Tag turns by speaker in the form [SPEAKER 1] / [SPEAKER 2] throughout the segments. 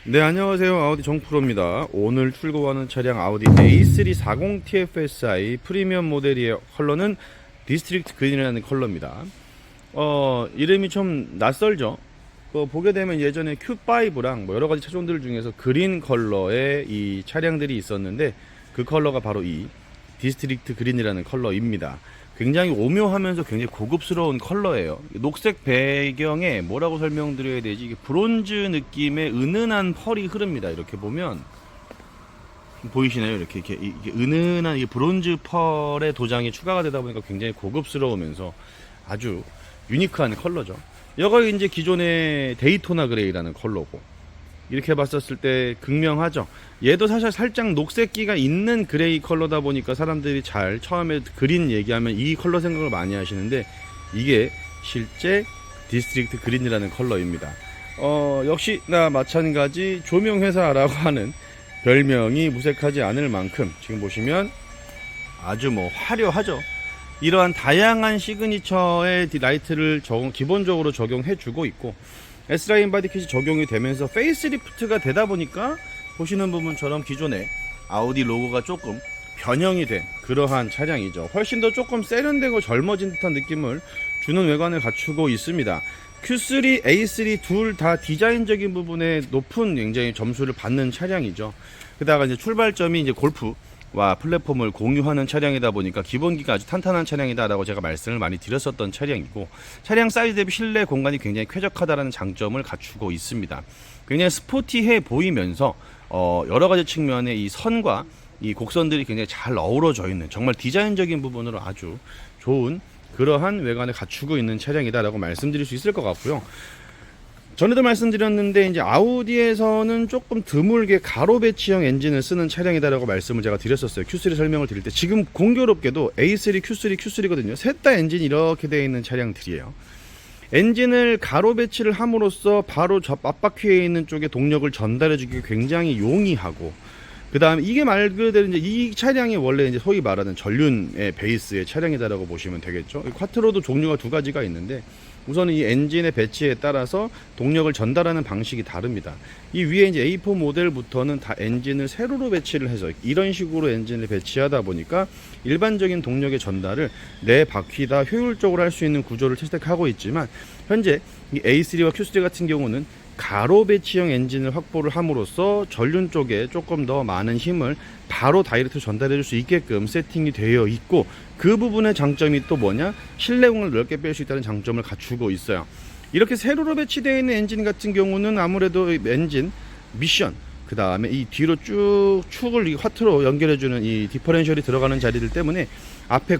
[SPEAKER 1] 네, 안녕하세요. 아우디 정프로입니다. 오늘 출고하는 차량 아우디 A3 40 TFSI 프리미엄 모델의 컬러는 디스트릭트 그린이라는 컬러입니다. 이름이 좀 낯설죠? 보게 되면 예전에 Q5랑 뭐 여러 가지 차종들 중에서 그린 컬러의 이 차량들이 있었는데 그 컬러가 바로 이 디스트릭트 그린이라는 컬러입니다. 굉장히 오묘하면서 굉장히 고급스러운 컬러예요. 녹색 배경에 뭐라고 설명드려야 되지? 이게 브론즈 느낌의 은은한 펄이 흐릅니다. 이렇게 보면 보이시나요? 이렇게 은은한 이 브론즈 펄의 도장이 추가가 되다 보니까 굉장히 고급스러우면서 아주 유니크한 컬러죠. 이걸 이제 기존의 데이토나 그레이라는 컬러고, 이렇게 봤었을 때 극명하죠. 얘도 사실 살짝 녹색기가 있는 그레이 컬러다 보니까 사람들이 잘 처음에 그린 얘기하면 이 컬러 생각을 많이 하시는데, 이게 실제 디스트릭트 그린이라는 컬러입니다. 역시나 마찬가지 조명회사라고 하는 별명이 무색하지 않을 만큼 지금 보시면 아주 화려하죠. 이러한 다양한 시그니처의 라이트를 기본적으로 적용해 주고 있고, S라인 바디킷이 적용이 되면서 페이스리프트가 되다 보니까 보시는 부분처럼 기존의 아우디 로고가 조금 변형이 된 그러한 차량이죠. 훨씬 더 조금 세련되고 젊어진 듯한 느낌을 주는 외관을 갖추고 있습니다. Q3, A3 둘 다 디자인적인 부분에 높은 굉장히 점수를 받는 차량이죠. 그다가 이제 출발점이 이제 골프와 플랫폼을 공유하는 차량이다 보니까 기본기가 아주 탄탄한 차량이다라고 제가 말씀을 많이 드렸었던 차량이고, 차량 사이즈 대비 실내 공간이 굉장히 쾌적하다라는 장점을 갖추고 있습니다. 굉장히 스포티해 보이면서 여러 가지 측면의 이 선과 이 곡선들이 굉장히 잘 어우러져 있는, 정말 디자인적인 부분으로 아주 좋은 그러한 외관을 갖추고 있는 차량이다라고 말씀드릴 수 있을 것 같고요. 전에도 말씀드렸는데 이제 아우디에서는 조금 드물게 가로 배치형 엔진을 쓰는 차량이다라고 말씀을 제가 드렸었어요. Q3 설명을 드릴 때. 지금 공교롭게도 A3, Q3, Q3거든요. 셋 다 엔진이 이렇게 되어 있는 차량들이에요. 엔진을 가로 배치를 함으로써 바로 저 앞바퀴에 있는 쪽에 동력을 전달해주기 굉장히 용이하고, 그 다음에 이게 말 그대로 이제 이 차량이 원래 이제 소위 말하는 전륜의 베이스의 차량이다라고 보시면 되겠죠. 쿼트로도 종류가 두 가지가 있는데, 우선은 이 엔진의 배치에 따라서 동력을 전달하는 방식이 다릅니다. 이 위에 이제 A4 모델부터는 다 엔진을 세로로 배치를 해서 이런 식으로 엔진을 배치하다 보니까 일반적인 동력의 전달을 네 바퀴 다 효율적으로 할 수 있는 구조를 채택하고 있지만, 현재 이 A3와 Q3 같은 경우는 가로 배치형 엔진을 확보를 함으로써 전륜 쪽에 조금 더 많은 힘을 바로 다이렉트 전달해 줄 수 있게끔 세팅이 되어 있고, 그 부분의 장점이 또 뭐냐, 실내공을 넓게 뺄 수 있다는 장점을 갖추고 있어요. 이렇게 세로로 배치되어 있는 엔진 같은 경우는 아무래도 엔진 미션, 그 다음에 이 뒤로 쭉 축을 이 화트로 연결해주는 이 디퍼렌셜이 들어가는 자리들 때문에 앞에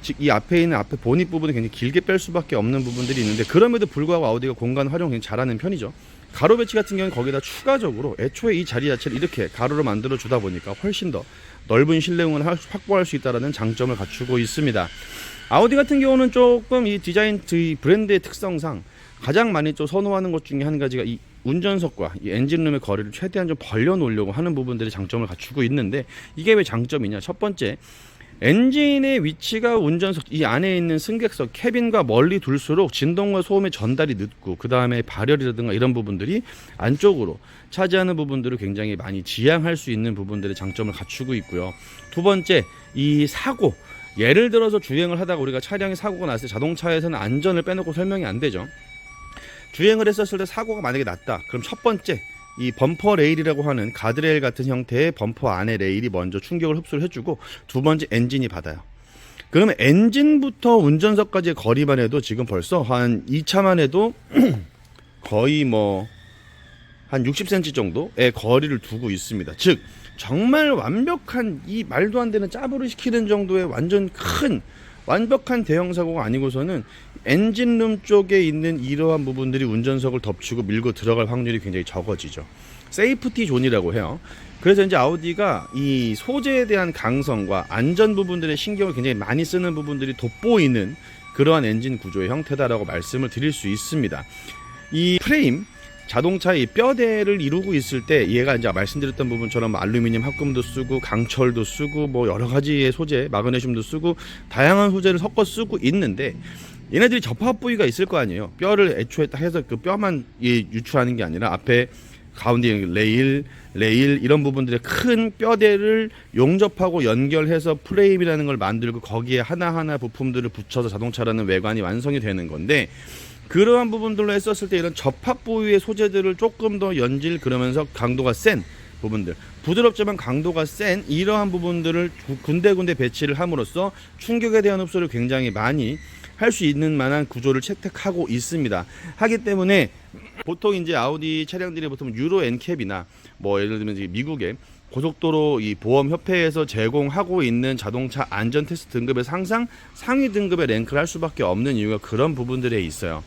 [SPEAKER 1] 즉 이 앞에 있는 앞에 보닛 부분을 굉장히 길게 뺄 수밖에 없는 부분들이 있는데, 그럼에도 불구하고 아우디가 공간 활용 굉장히 잘하는 편이죠. 가로 배치 같은 경우는 거기다 추가적으로 애초에 이 자리 자체를 이렇게 가로로 만들어 주다 보니까 훨씬 더 넓은 실내공을 확보할 수 있다는 장점을 갖추고 있습니다. 아우디 같은 경우는 조금 이 디자인, 이 브랜드의 특성상 가장 많이 좀 선호하는 것 중에 한 가지가 이 운전석과 이 엔진룸의 거리를 최대한 좀 벌려 놓으려고 하는 부분들이 장점을 갖추고 있는데, 이게 왜 장점이냐? 첫 번째, 엔진의 위치가 운전석 이 안에 있는 승객석 캐빈과 멀리 둘수록 진동과 소음의 전달이 늦고, 그 다음에 발열이라든가 이런 부분들이 안쪽으로 차지하는 부분들을 굉장히 많이 지양할 수 있는 부분들의 장점을 갖추고 있고요. 두 번째, 이 사고, 예를 들어서 주행을 하다가 우리가 차량에 사고가 났을 때 자동차에서는 안전을 빼놓고 설명이 안 되죠. 주행을 했었을 때 사고가 만약에 났다, 그럼 첫 번째, 이 범퍼 레일이라고 하는 가드레일 같은 형태의 범퍼 안에 레일이 먼저 충격을 흡수를 해주고, 두 번째 엔진이 받아요. 그러면 엔진부터 운전석까지의 거리만 해도 지금 벌써 한 2차만 해도 거의 한 60cm 정도의 거리를 두고 있습니다. 즉 정말 완벽한, 이 말도 안 되는 짜부를 시키는 정도의 완전 큰 완벽한 대형 사고가 아니고서는 엔진룸 쪽에 있는 이러한 부분들이 운전석을 덮치고 밀고 들어갈 확률이 굉장히 적어지죠. 세이프티 존이라고 해요. 그래서 이제 아우디가 이 소재에 대한 강성과 안전 부분들의 신경을 굉장히 많이 쓰는 부분들이 돋보이는 그러한 엔진 구조의 형태다라고 말씀을 드릴 수 있습니다. 이 프레임, 자동차의 뼈대를 이루고 있을 때 얘가 이제 말씀드렸던 부분처럼 알루미늄 합금도 쓰고 강철도 쓰고 여러 가지의 소재, 마그네슘도 쓰고 다양한 소재를 섞어 쓰고 있는데, 얘네들이 접합 부위가 있을 거 아니에요. 뼈를 애초에 딱 해서 그 뼈만 유추하는 게 아니라 앞에 가운데 레일 이런 부분들의 큰 뼈대를 용접하고 연결해서 프레임이라는 걸 만들고 거기에 하나하나 부품들을 붙여서 자동차라는 외관이 완성이 되는 건데, 그러한 부분들로 했었을 때 이런 접합 부위의 소재들을 조금 더 연질, 그러면서 강도가 센 부분들, 부드럽지만 강도가 센 이러한 부분들을 군데군데 배치를 함으로써 충격에 대한 흡수를 굉장히 많이 할 수 있는 만한 구조를 채택하고 있습니다. 하기 때문에 보통 이제 아우디 차량들이 보통 유로 NCAP이나 뭐 예를 들면 미국의 고속도로 이 보험협회에서 제공하고 있는 자동차 안전 테스트 등급에서 항상 상위 등급의 랭크를 할 수밖에 없는 이유가 그런 부분들에 있어요.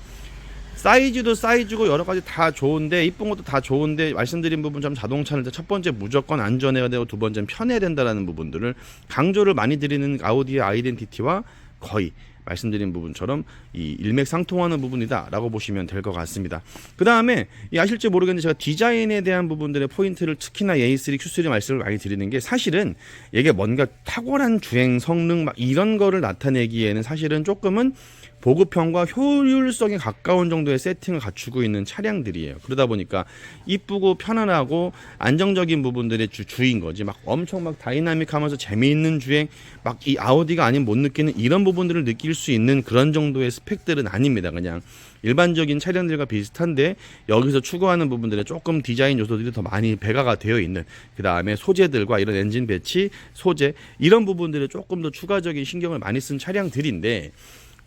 [SPEAKER 1] 사이즈도 사이즈고 여러 가지 다 좋은데, 이쁜 것도 다 좋은데, 말씀드린 부분처럼 자동차는 첫 번째 무조건 안전해야 되고 두 번째는 편해야 된다라는 부분들을 강조를 많이 드리는 아우디의 아이덴티티와 거의 말씀드린 부분처럼 이 일맥상통하는 부분이다라고 보시면 될 것 같습니다. 그 다음에 아실지 모르겠는데 제가 디자인에 대한 부분들의 포인트를 특히나 A3, Q3 말씀을 많이 드리는 게, 사실은 이게 뭔가 탁월한 주행 성능 막 이런 거를 나타내기에는 사실은 조금은 보급형과 효율성에 가까운 정도의 세팅을 갖추고 있는 차량들이에요. 그러다 보니까 이쁘고 편안하고 안정적인 부분들의 주인 거지, 막 엄청 막 다이나믹하면서 재미있는 주행, 막 이 아우디가 아니면 못 느끼는 이런 부분들을 느낄 수 있는 그런 정도의 스펙들은 아닙니다. 그냥 일반적인 차량들과 비슷한데 여기서 추구하는 부분들에 조금 디자인 요소들이 더 많이 배가가 되어 있는, 그 다음에 소재들과 이런 엔진 배치, 소재 이런 부분들에 조금 더 추가적인 신경을 많이 쓴 차량들인데,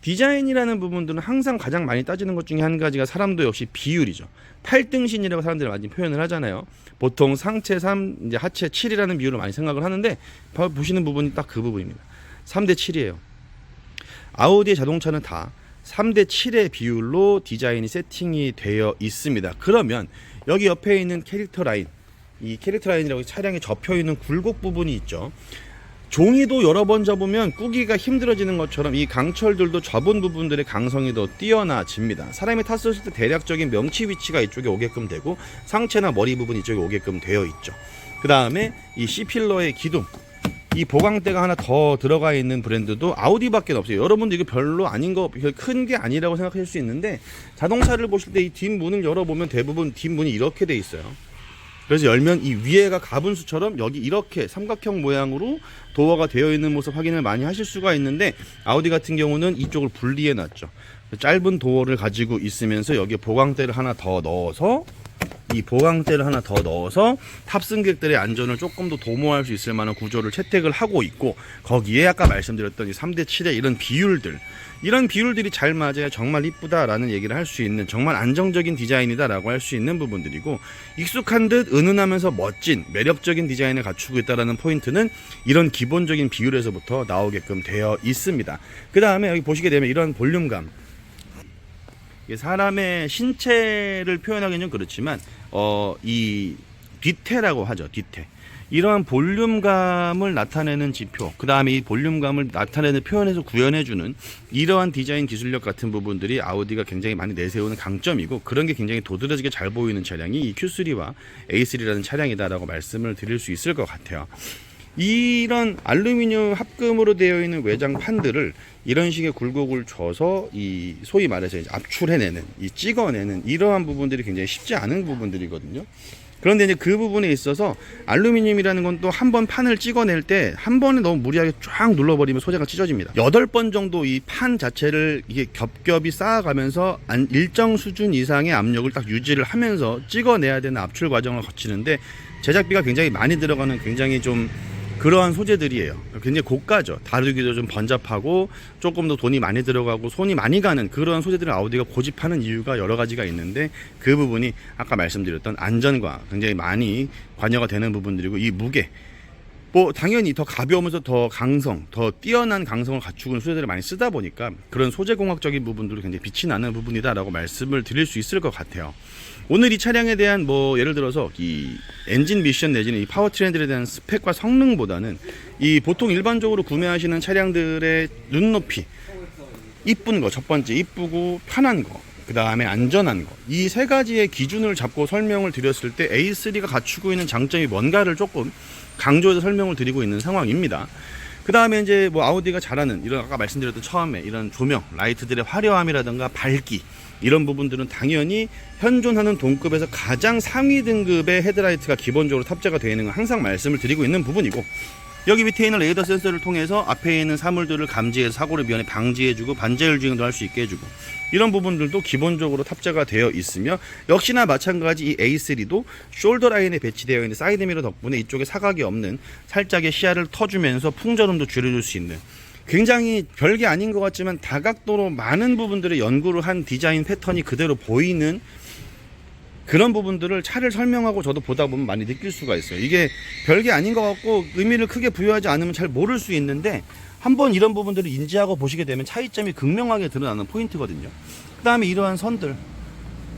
[SPEAKER 1] 디자인이라는 부분들은 항상 가장 많이 따지는 것 중에 한 가지가 사람도 역시 비율이죠. 8등신이라고 사람들이 많이 표현을 하잖아요. 보통 상체 3, 이제 하체 7이라는 비율을 많이 생각을 하는데, 보시는 부분이 딱 그 부분입니다. 3대 7이에요. 아우디의 자동차는 다 3대 7의 비율로 디자인이 세팅이 되어 있습니다. 그러면 여기 옆에 있는 캐릭터 라인, 이 캐릭터 라인이라고 차량에 접혀 있는 굴곡 부분이 있죠. 종이도 여러 번 접으면 꾸기가 힘들어지는 것처럼 이 강철들도 접은 부분들의 강성이 더 뛰어나집니다. 사람이 탔을 때 대략적인 명치 위치가 이쪽에 오게끔 되고 상체나 머리 부분 이쪽에 오게끔 되어 있죠. 그 다음에 이 C필러의 기둥, 이 보강대가 하나 더 들어가 있는 브랜드도 아우디밖에 없어요. 여러분들 이거 별로 아닌 거, 큰 게 아니라고 생각하실 수 있는데, 자동차를 보실 때 이 뒷문을 열어보면 대부분 뒷문이 이렇게 돼 있어요. 그래서 열면 이 위에가 가분수처럼 여기 이렇게 삼각형 모양으로 도어가 되어 있는 모습 확인을 많이 하실 수가 있는데, 아우디 같은 경우는 이쪽을 분리해 놨죠. 짧은 도어를 가지고 있으면서 여기에 보강대를 하나 더 넣어서, 이 보강대를 하나 더 넣어서 탑승객들의 안전을 조금 더 도모할 수 있을 만한 구조를 채택을 하고 있고, 거기에 아까 말씀드렸던 이 3대 7의 이런 비율들, 이런 비율들이 잘 맞아야 정말 이쁘다라는 얘기를 할 수 있는, 정말 안정적인 디자인이다라고 할 수 있는 부분들이고, 익숙한 듯 은은하면서 멋진 매력적인 디자인을 갖추고 있다라는 포인트는 이런 기본적인 비율에서부터 나오게끔 되어 있습니다. 그 다음에 여기 보시게 되면 이런 볼륨감, 사람의 신체를 표현하기는 좀 그렇지만 이 뒤태라고 하죠. 뒤태. 이러한 볼륨감을 나타내는 지표, 그 다음에 이 볼륨감을 나타내는, 표현해서 구현해주는 이러한 디자인 기술력 같은 부분들이 아우디가 굉장히 많이 내세우는 강점이고, 그런 게 굉장히 도드라지게 잘 보이는 차량이 이 Q3와 A3라는 차량이다라고 말씀을 드릴 수 있을 것 같아요. 이런 알루미늄 합금으로 되어 있는 외장판들을 이런 식의 굴곡을 줘서 이 소위 말해서 이제 압출해내는, 이 찍어내는 이러한 부분들이 굉장히 쉽지 않은 부분들이거든요. 그런데 이제 그 부분에 있어서 알루미늄이라는 건 또 한 번 판을 찍어낼 때 한 번에 너무 무리하게 쫙 눌러버리면 소재가 찢어집니다. 8번 정도 이 판 자체를 이게 겹겹이 쌓아가면서 일정 수준 이상의 압력을 딱 유지를 하면서 찍어내야 되는 압출 과정을 거치는데, 제작비가 굉장히 많이 들어가는, 굉장히 좀 그러한 소재들이에요. 굉장히 고가죠. 다루기도 좀 번잡하고 조금 더 돈이 많이 들어가고 손이 많이 가는 그런 소재들을 아우디가 고집하는 이유가 여러 가지가 있는데, 그 부분이 아까 말씀드렸던 안전과 굉장히 많이 관여가 되는 부분들이고, 이 무게, 뭐 당연히 더 가벼우면서 더 강성, 더 뛰어난 강성을 갖추는 소재들을 많이 쓰다 보니까 그런 소재공학적인 부분들이 굉장히 빛이 나는 부분이다라고 말씀을 드릴 수 있을 것 같아요. 오늘 이 차량에 대한 뭐 예를 들어서 이 엔진 미션 내지는 이 파워트렌들에 대한 스펙과 성능보다는 이 보통 일반적으로 구매하시는 차량들의 눈높이, 이쁜 거, 첫 번째 이쁘고 편한 거, 그 다음에 안전한 거, 이 세 가지의 기준을 잡고 설명을 드렸을 때 A3가 갖추고 있는 장점이 뭔가를 조금 강조해서 설명을 드리고 있는 상황입니다. 그 다음에 이제 뭐 아우디가 잘하는 이런 아까 말씀드렸던 처음에 이런 조명, 라이트들의 화려함이라든가 밝기 이런 부분들은 당연히 현존하는 동급에서 가장 상위 등급의 헤드라이트가 기본적으로 탑재가 되어 있는 건 항상 말씀을 드리고 있는 부분이고, 여기 밑에 있는 레이더 센서를 통해서 앞에 있는 사물들을 감지해서 사고를 미연에 방지해주고 반자율 주행도 할 수 있게 해주고, 이런 부분들도 기본적으로 탑재가 되어 있으며, 역시나 마찬가지 이 A3도 숄더 라인에 배치되어 있는 사이드미러 덕분에 이쪽에 사각이 없는 살짝의 시야를 터주면서 풍절음도 줄여줄 수 있는, 굉장히 별게 아닌 것 같지만 다각도로 많은 부분들의 연구를 한 디자인 패턴이 그대로 보이는 그런 부분들을 차를 설명하고 저도 보다 보면 많이 느낄 수가 있어요. 이게 별게 아닌 것 같고 의미를 크게 부여하지 않으면 잘 모를 수 있는데, 한번 이런 부분들을 인지하고 보시게 되면 차이점이 극명하게 드러나는 포인트거든요. 그 다음에 이러한 선들,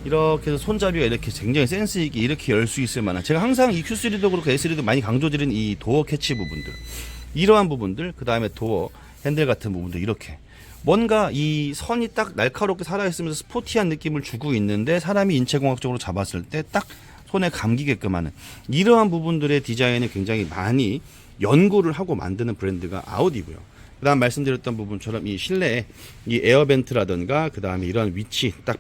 [SPEAKER 1] 이렇게 해서 손잡이가 이렇게 굉장히 센스 있게 이렇게 열 수 있을 만한, 제가 항상 이 Q3도 그렇고 A3도 많이 강조드린 이 도어 캐치 부분들, 이러한 부분들, 그 다음에 도어 핸들 같은 부분들, 이렇게 뭔가 이 선이 딱 날카롭게 살아있으면서 스포티한 느낌을 주고 있는데 사람이 인체공학적으로 잡았을 때 딱 손에 감기게끔 하는 이러한 부분들의 디자인을 굉장히 많이 연구를 하고 만드는 브랜드가 아우디고요. 그 다음 말씀드렸던 부분처럼 이 실내에 이 에어벤트라든가 그 다음에 이런 위치 딱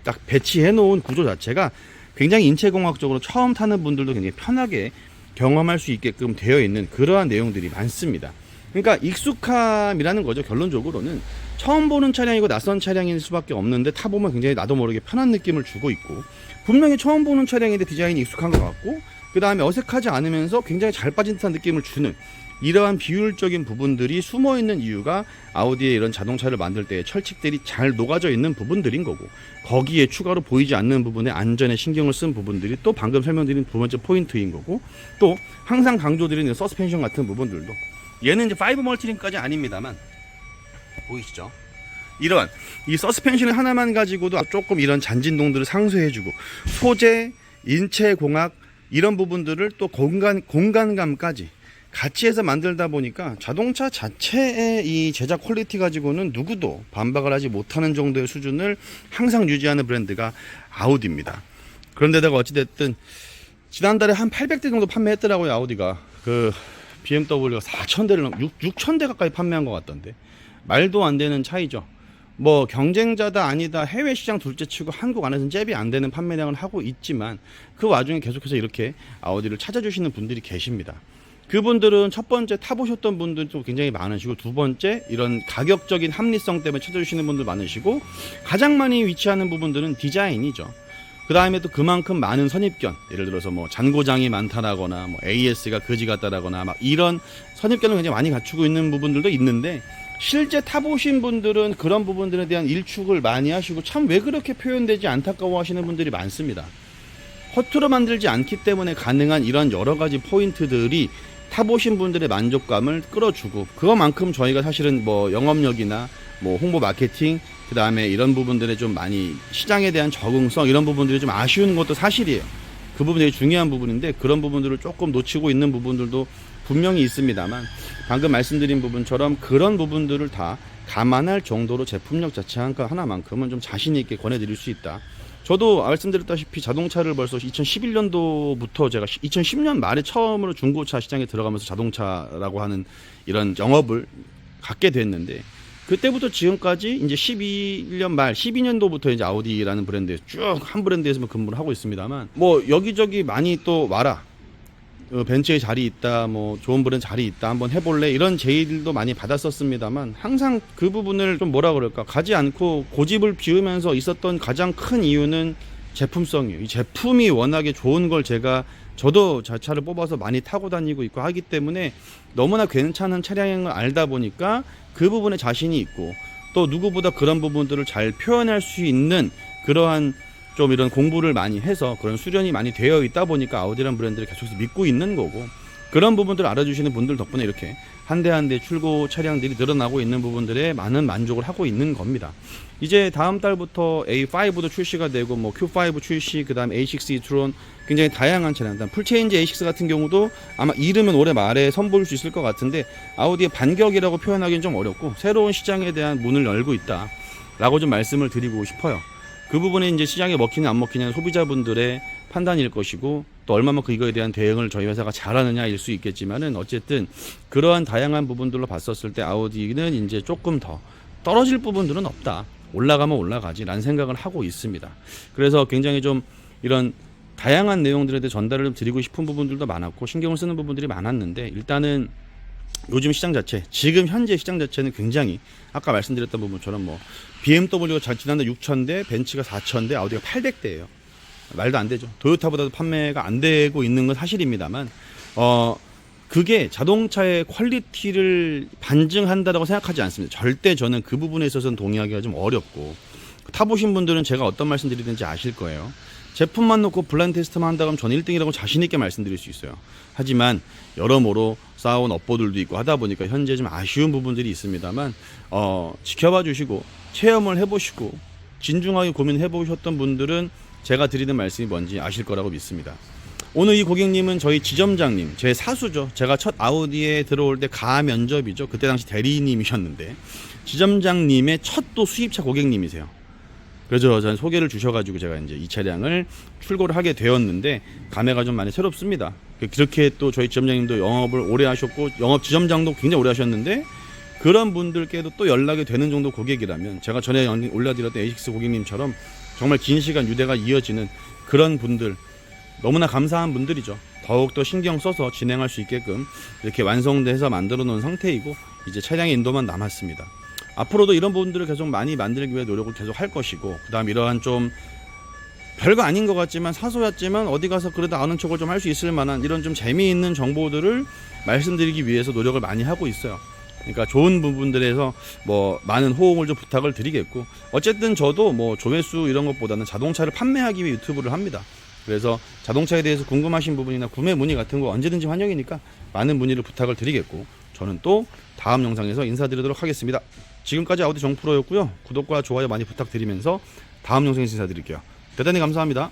[SPEAKER 1] 딱 배치해 놓은 구조 자체가 굉장히 인체공학적으로 처음 타는 분들도 굉장히 편하게 경험할 수 있게끔 되어 있는 그러한 내용들이 많습니다. 그러니까 익숙함이라는 거죠. 결론적으로는 처음 보는 차량이고 낯선 차량일 수밖에 없는데 타보면 굉장히 나도 모르게 편한 느낌을 주고 있고, 분명히 처음 보는 차량인데 디자인이 익숙한 것 같고, 그 다음에 어색하지 않으면서 굉장히 잘 빠진 듯한 느낌을 주는 이러한 비율적인 부분들이 숨어있는 이유가 아우디의 이런 자동차를 만들 때의 철칙들이 잘 녹아져 있는 부분들인 거고, 거기에 추가로 보이지 않는 부분에 안전에 신경을 쓴 부분들이 또 방금 설명드린 두 번째 포인트인 거고, 또 항상 강조드리는 서스펜션 같은 부분들도, 얘는 이제 5 멀티링까지 아닙니다만 보이시죠? 이런 이 서스펜션 하나만 가지고도 조금 이런 잔진동들을 상쇄해주고, 소재, 인체공학 이런 부분들을 또 공간감까지 같이 해서 만들다 보니까 자동차 자체의 이 제작 퀄리티 가지고는 누구도 반박을 하지 못하는 정도의 수준을 항상 유지하는 브랜드가 아우디입니다. 그런데다가 어찌됐든 지난달에 한 800대 정도 판매했더라고요. 아우디가 그 BMW가 4,000대를 6,000대 가까이 판매한 것 같던데, 말도 안 되는 차이죠. 뭐 경쟁자다 아니다 해외 시장 둘째치고 한국 안에서는 잽이 안 되는 판매량을 하고 있지만, 그 와중에 계속해서 이렇게 아우디를 찾아주시는 분들이 계십니다. 그분들은 첫 번째 타보셨던 분들도 굉장히 많으시고, 두 번째 이런 가격적인 합리성 때문에 찾아주시는 분들 많으시고, 가장 많이 위치하는 부분들은 디자인이죠. 그 다음에 또 그만큼 많은 선입견, 예를 들어서 뭐 잔고장이 많다라거나 뭐 AS가 거지 같다라거나 막 이런 선입견을 굉장히 많이 갖추고 있는 부분들도 있는데, 실제 타보신 분들은 그런 부분들에 대한 일축을 많이 하시고 참 왜 그렇게 표현되지 안타까워 하시는 분들이 많습니다. 허투루 만들지 않기 때문에 가능한 이런 여러 가지 포인트들이 타보신 분들의 만족감을 끌어주고, 그거만큼 저희가 사실은 뭐 영업력이나 뭐 홍보 마케팅, 그 다음에 이런 부분들에 좀 많이 시장에 대한 적응성 이런 부분들이 좀 아쉬운 것도 사실이에요. 그 부분이 되게 중요한 부분인데, 그런 부분들을 조금 놓치고 있는 부분들도 분명히 있습니다만, 방금 말씀드린 부분처럼 그런 부분들을 다 감안할 정도로 제품력 자체 하나만큼은 좀 자신 있게 권해드릴 수 있다. 저도 말씀드렸다시피 자동차를 벌써 2011년도부터 제가 2010년 말에 처음으로 중고차 시장에 들어가면서 자동차라고 하는 이런 영업을 갖게 됐는데, 그때부터 지금까지 이제 11년 말 12년도부터 이제 아우디라는 브랜드에 쭉 한 브랜드에서만 근무를 하고 있습니다만, 뭐 여기저기 많이 또 와라, 벤츠에 자리 있다, 뭐 좋은 브랜드 자리 있다, 한번 해볼래, 이런 제의들도 많이 받았었습니다만, 항상 그 부분을 좀 뭐라 그럴까, 가지 않고 고집을 피우면서 있었던 가장 큰 이유는 제품성이에요. 이 제품이 워낙에 좋은 걸 저도 제 차를 뽑아서 많이 타고 다니고 있고 하기 때문에 너무나 괜찮은 차량인 걸 알다 보니까 그 부분에 자신이 있고, 또 누구보다 그런 부분들을 잘 표현할 수 있는 그러한 좀 이런 공부를 많이 해서 그런 수련이 많이 되어 있다 보니까 아우디라는 브랜드를 계속해서 믿고 있는 거고, 그런 부분들을 알아주시는 분들 덕분에 이렇게 한 대 한 대 출고 차량들이 늘어나고 있는 부분들에 많은 만족을 하고 있는 겁니다. 이제 다음 달부터 A5도 출시가 되고, 뭐 Q5 출시, 그 다음 A6 e-tron, 굉장히 다양한 차량, 풀체인지 A6 같은 경우도 아마 이르면 올해 말에 선보일 수 있을 것 같은데, 아우디의 반격이라고 표현하기는 좀 어렵고 새로운 시장에 대한 문을 열고 있다 라고 좀 말씀을 드리고 싶어요. 그 부분에 이제 시장에 먹히냐 안 먹히냐는 소비자분들의 판단일 것이고, 또 얼마만큼 이거에 대한 대응을 저희 회사가 잘하느냐일 수 있겠지만은, 어쨌든 그러한 다양한 부분들로 봤었을 때 아우디는 이제 조금 더 떨어질 부분들은 없다, 올라가면 올라가지라는 생각을 하고 있습니다. 그래서 굉장히 좀 이런 다양한 내용들에 대해 전달을 좀 드리고 싶은 부분들도 많았고 신경을 쓰는 부분들이 많았는데, 일단은 요즘 시장 자체, 지금 현재 시장 자체는 굉장히 아까 말씀드렸던 부분처럼 뭐 BMW가 지난달 6,000대, 벤츠가 4,000대, 아우디가 800대예요. 말도 안 되죠. 토요타보다도 판매가 안 되고 있는 건 사실입니다만, 그게 자동차의 퀄리티를 반증한다라고 생각하지 않습니다. 절대 저는 그 부분에 있어서는 동의하기가 좀 어렵고, 타보신 분들은 제가 어떤 말씀 드리는지 아실 거예요. 제품만 놓고 블라인드 테스트만 한다 그러면 저는 1등이라고 자신있게 말씀드릴 수 있어요. 하지만 여러모로 쌓아온 업보들도 있고 하다 보니까 현재 좀 아쉬운 부분들이 있습니다만, 지켜봐 주시고 체험을 해보시고 진중하게 고민해 보셨던 분들은 제가 드리는 말씀이 뭔지 아실 거라고 믿습니다. 오늘 이 고객님은 저희 지점장님, 제 사수죠. 제가 첫 아우디에 들어올 때 가면접이죠. 그때 당시 대리님이셨는데 지점장님의 첫 또 수입차 고객님이세요. 그래서 저는 소개를 주셔가지고 제가 이제 이 차량을 출고를 하게 되었는데, 감회가 좀 많이 새롭습니다. 그렇게 또 저희 지점장님도 영업을 오래 하셨고 영업 지점장도 굉장히 오래 하셨는데, 그런 분들께도 또 연락이 되는 정도 고객이라면, 제가 전에 올려드렸던 A6 고객님처럼 정말 긴 시간 유대가 이어지는 그런 분들, 너무나 감사한 분들이죠. 더욱더 신경 써서 진행할 수 있게끔 이렇게 완성돼서 만들어 놓은 상태이고, 이제 차량의 인도만 남았습니다. 앞으로도 이런 부분들을 계속 많이 만들기 위해 노력을 계속 할 것이고, 그 다음 이러한 좀 별거 아닌 것 같지만 사소했지만 어디 가서 그래도 아는 척을 좀 할 수 있을 만한 이런 좀 재미있는 정보들을 말씀드리기 위해서 노력을 많이 하고 있어요. 그러니까 좋은 부분들에서 뭐 많은 호응을 좀 부탁을 드리겠고, 어쨌든 저도 뭐 조회수 이런 것보다는 자동차를 판매하기 위해 유튜브를 합니다. 그래서 자동차에 대해서 궁금하신 부분이나 구매 문의 같은 거 언제든지 환영이니까 많은 문의를 부탁을 드리겠고, 저는 또 다음 영상에서 인사드리도록 하겠습니다. 지금까지 아우디 정프로였고요. 구독과 좋아요 많이 부탁드리면서 다음 영상에서 인사드릴게요. 대단히 감사합니다.